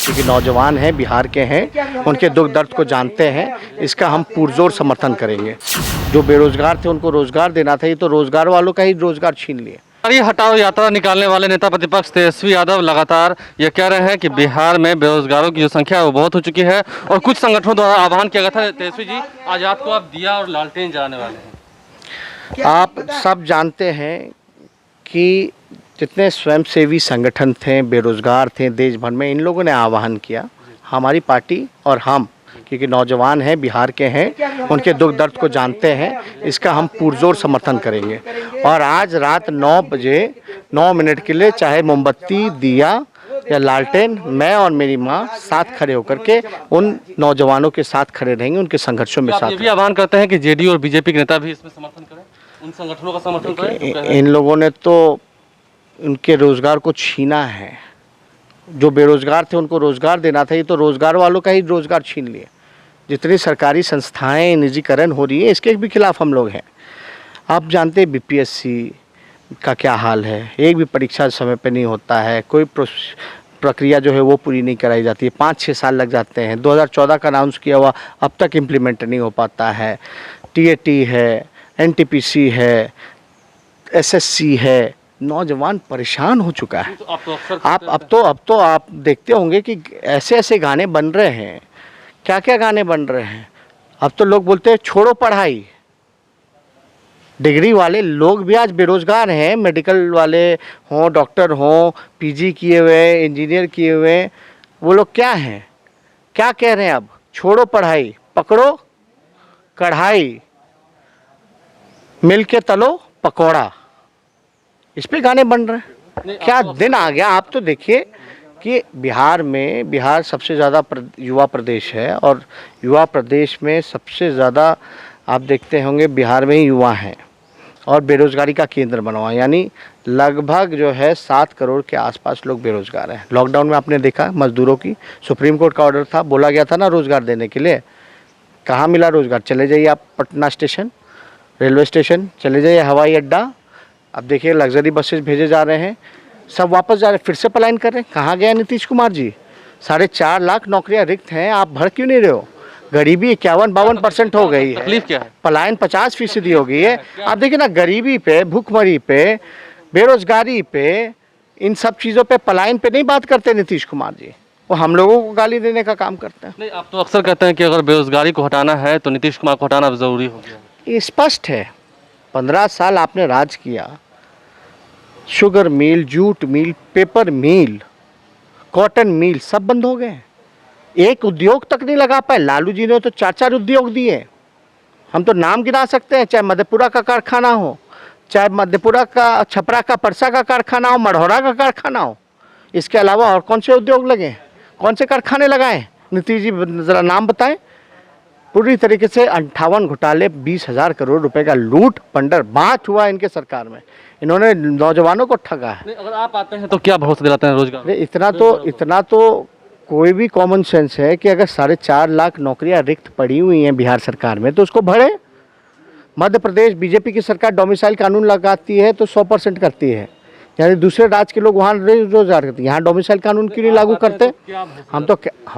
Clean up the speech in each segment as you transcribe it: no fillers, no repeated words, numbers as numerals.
क्योंकि नौजवान हैं, बिहार के हैं, उनके दुख दर्द को जानते हैं। इसका हम पुरजोर समर्थन करेंगे। जो बेरोजगार थे उनको रोजगार देना था, ये तो रोजगार वालों का ही रोजगार छीन लिए। नारी हटाओ यात्रा निकालने वाले नेता प्रतिपक्ष तेजस्वी यादव लगातार ये कह रहे हैं कि बिहार में बेरोजगारों की जो संख्या है वो बहुत हो चुकी है और कुछ संगठनों द्वारा आह्वान किया गया था। तेजस्वी जी, आज रात को आप दिया और लालटेन जलाने वाले हैं। आप सब जानते हैं कि जितने स्वयंसेवी संगठन थे, बेरोजगार थे देश भर में, इन लोगों ने आह्वान किया। हमारी पार्टी और हम, क्योंकि नौजवान हैं, बिहार के हैं, उनके दुख दर्द को जानते हैं। इसका हम पुरजोर समर्थन करेंगे। और आज रात 9 बजे 9 मिनट के लिए चाहे मोमबत्ती, दिया या लालटेन, मैं और मेरी माँ साथ खड़े होकर के उन नौजवानों के साथ खड़े रहेंगे, उनके संघर्षों में साथ। ये भी आह्वान करते हैं कि जेडीयू और बीजेपी के नेता भी इसमें समर्थन करें, उन संगठनों का समर्थन करें। इन लोगों ने तो उनके रोजगार को छीना है। जो बेरोजगार थे उनको रोजगार देना था, ये तो रोजगार वालों का ही रोजगार छीन लिए। जितनी सरकारी संस्थाएं निजीकरण हो रही है, इसके भी खिलाफ हम लोग हैं। आप जानते हैं बीपीएससी का क्या हाल है, एक भी परीक्षा समय पे नहीं होता है, कोई प्रक्रिया जो है वो पूरी नहीं कराई जाती है, 5-6 साल लग जाते हैं। 2014 का अनाउंस किया हुआ अब तक इम्प्लीमेंट नहीं हो पाता है। टीएटी है, एनटीपीसी है, एसएससी है, नौजवान परेशान हो चुका है। अब तो आप देखते होंगे कि ऐसे ऐसे गाने बन रहे हैं। क्या क्या गाने बन रहे हैं। अब तो लोग बोलते हैं छोड़ो पढ़ाई। डिग्री वाले लोग भी आज बेरोजगार हैं। मेडिकल वाले हों, डॉक्टर हों, पीजी किए हुए, इंजीनियर किए हुए, वो लोग क्या हैं, क्या कह रहे हैं? अब छोड़ो पढ़ाई, पकड़ो कढ़ाई, मिल के तलो पकौड़ा। इस पे गाने बन रहे हैं। क्या दिन आ गया। आप तो देखिए कि बिहार सबसे ज़्यादा युवा प्रदेश है और युवा प्रदेश में सबसे ज़्यादा आप देखते होंगे बिहार में ही युवा हैं और बेरोज़गारी का केंद्र बना हुआ है। यानी लगभग जो है 7 करोड़ के आसपास लोग बेरोज़गार हैं। लॉकडाउन में आपने देखा मज़दूरों की, सुप्रीम कोर्ट का ऑर्डर था, बोला गया था ना रोज़गार देने के लिए। कहाँ मिला रोज़गार? चले जाइए आप पटना स्टेशन, रेलवे स्टेशन, चले जाइए हवाई अड्डा। अब देखिए लग्जरी बसेस भेजे जा रहे हैं, सब वापस जा रहे हैं, फिर से पलायन कर रहे हैं। कहाँ गया नीतीश कुमार जी? 4.5 लाख नौकरियां रिक्त हैं, आप भर क्यों नहीं रहे हो? गरीबी 51-52% हो गई है। तकलीफ क्या है? पलायन 50% हो गई है। आप देखिए ना, गरीबी पे, भूखमरी पे, बेरोजगारी पे, इन सब चीज़ों पे, पलायन पे नहीं बात करते नीतीश कुमार जी। वो हम लोगों को गाली देने का काम करते हैं। नहीं, आप तो अक्सर कहते हैं कि अगर बेरोजगारी को हटाना है तो नीतीश कुमार को हटाना जरूरी हो गया। ये स्पष्ट है। 15 साल आपने राज किया, sugar mill, jute mill, paper mill, cotton mill सब बंद हो गए। एक उद्योग तक नहीं लगा पाए। लालू जी ने तो 4-4 उद्योग दिए। हम तो नाम गिना सकते हैं, चाहे मधेपुरा का कारखाना हो, चाहे मधेपुरा का, छपरा का परसा का कारखाना हो, मढ़ौरा का कारखाना हो। इसके अलावा और कौन से उद्योग लगे, कौन से कारखाने लगाए? नीतीश जी ज़रा नाम बताएं। पूरी तरीके से 58 घोटाले, 20,000 करोड़ रुपए का लूट पंडर बाँट हुआ इनके सरकार में। इन्होंने नौजवानों को ठगा है। नहीं, अगर आप आते हैं तो क्या भरोसा दिलाते हैं रोजगार? इतना तो कोई भी कॉमन सेंस है कि अगर 4.5 लाख नौकरियां रिक्त पड़ी हुई हैं बिहार सरकार में तो उसको भरे। मध्य प्रदेश बीजेपी की सरकार डोमिसाइल कानून लगाती है तो 100% करती है। यानी दूसरे राज्य के लोग वहाँ रोजगार करते हैं, यहाँ डोमिसाइल कानून क्यों नहीं लागू करते? हम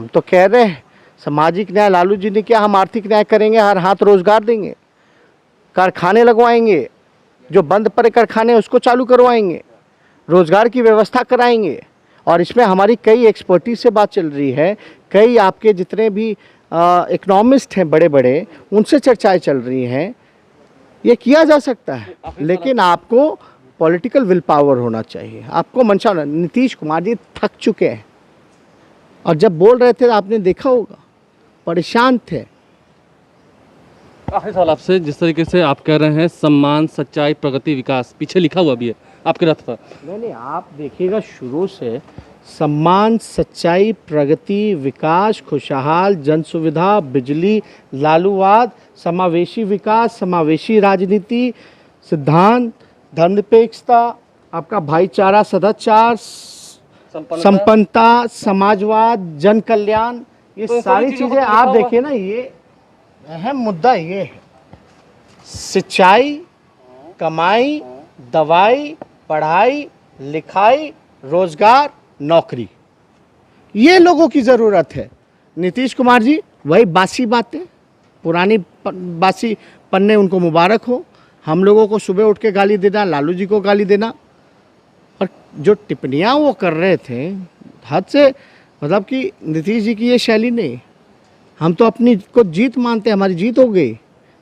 तो कह रहे हैं सामाजिक न्याय लालू जी ने किया, हम आर्थिक न्याय करेंगे, हर हाथ रोजगार देंगे, कारखाने लगवाएंगे, जो बंद पड़े कारखाने उसको चालू करवाएंगे, रोजगार की व्यवस्था कराएंगे। और इसमें हमारी कई एक्सपर्टीज से बात चल रही है, कई आपके जितने भी इकोनॉमिस्ट हैं बड़े बड़े, उनसे चर्चाएं चल रही हैं। ये किया जा सकता है, लेकिन आपको पॉलिटिकल विल पावर होना चाहिए, आपको मंशा होना। नीतीश कुमार जी थक चुके हैं और जब बोल रहे थे आपने देखा होगा परेशान थे। आखिरी सवाल आपसे, जिस तरीके से आप कह रहे हैं सम्मान, सच्चाई, प्रगति, विकास, पीछे लिखा हुआ भी है आपके रथ पर। नहीं, आप देखिएगा शुरू से सम्मान, सच्चाई, प्रगति, विकास, खुशहाल, जन सुविधा, बिजली, लालूवाद, समावेशी विकास, समावेशी राजनीति, सिद्धांत, धर्मनिरपेक्षता, आपका भाईचारा, सदाचार, संपन्नता, समाजवाद, जन कल्याण, ये तो सारी चीजें आप देखिए ना। ये अहम मुद्दा ये है, सिंचाई, कमाई, दवाई, पढ़ाई, लिखाई, रोजगार, नौकरी, ये लोगों की ज़रूरत है। नीतीश कुमार जी वही बासी बातें, पुरानी बासी पन्ने उनको मुबारक हो। हम लोगों को सुबह उठ के गाली देना, लालू जी को गाली देना, और जो टिप्पणियाँ वो कर रहे थे हद से, मतलब कि नीतीश जी की ये शैली नहीं। हम तो अपनी को जीत मानते हैं, हमारी जीत हो गई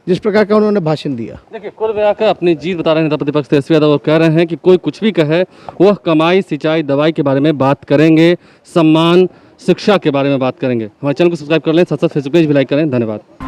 जिस प्रकार का उन्होंने भाषण दिया। देखिए, कुल मिलाकर अपनी जीत बता रहे हैं नेता प्रतिपक्ष तेजस्वी यादव और कह रहे हैं कि कोई कुछ भी कहे वह कमाई, सिंचाई, दवाई के बारे में बात करेंगे, सम्मान, शिक्षा के बारे में बात करेंगे। हमारे चैनल को सब्सक्राइब कर लें, साथ साथ फेसबुक पेज भी लाइक करें। धन्यवाद।